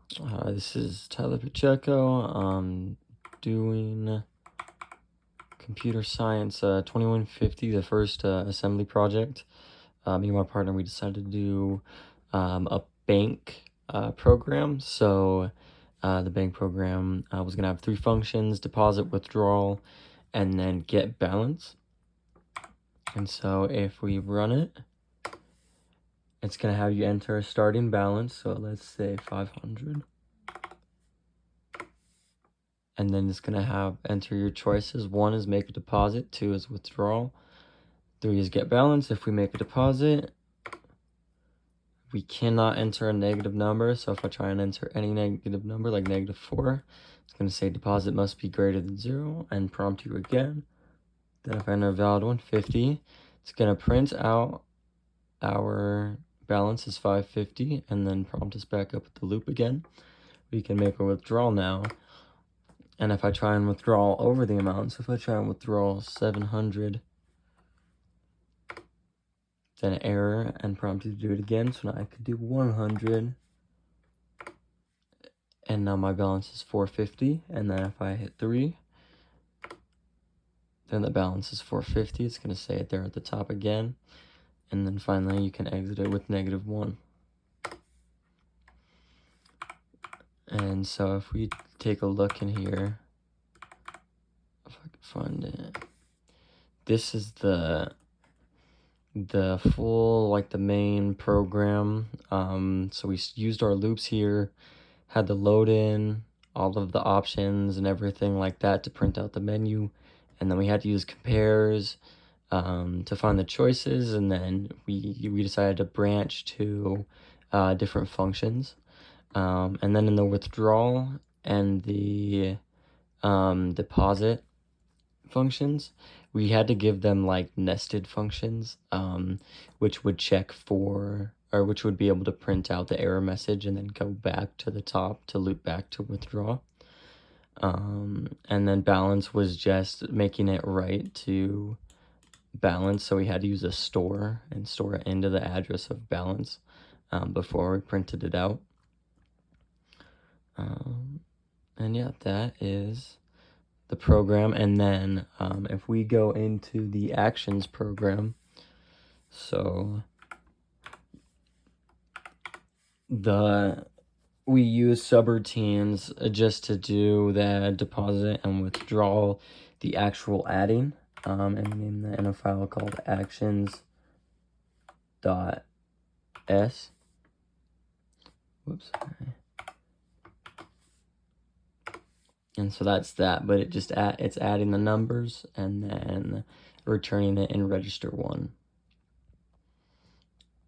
This is Tyler Pacheco, doing computer science 2150, the first assembly project. Me and my partner, we decided to do a bank program. So the bank program was going to have 3 functions: deposit, withdrawal, and then get balance. And so if we run it, it's going to have you enter a starting balance. So let's say 500. And then it's going to have enter your choices. 1 is make a deposit, 2 is withdrawal, 3 is get balance. If we make a deposit, we cannot enter a negative number. So if I try and enter any negative number, like -4, it's going to say deposit must be greater than 0 and prompt you again. Then if I enter a valid one, 50, it's going to print out our balance is 550 and then prompt us back up with the loop again. We can make a withdrawal now. And if I try and withdraw over the amount, so if I try and withdraw 700, then error and prompt you to do it again. So now I could do 100. And now my balance is 450. And then if I hit 3, then the balance is 450. It's going to say it there at the top again. And then finally you can exit it with -1. And so if we take a look in here, if I can find it, this is the full, like the main program. So we used our loops here, had to load in all of the options and everything like that to print out the menu. And then we had to use compares to find the choices. And then we decided to branch to different functions. And then in the withdrawal and the deposit functions, we had to give them like nested functions, which would check for, or which would be able to print out the error message and then go back to the top to loop back to withdraw. And then balance was just making it right to balance, so we had to use a store and store it into the address of balance before we printed it out. And yeah, that is the program. And then if we go into the actions program, so we use subroutines just to do the deposit and withdrawal, the actual adding, and name that in a file called actions.s. Whoops. And so that's that, but it's adding the numbers and then returning it in register 1.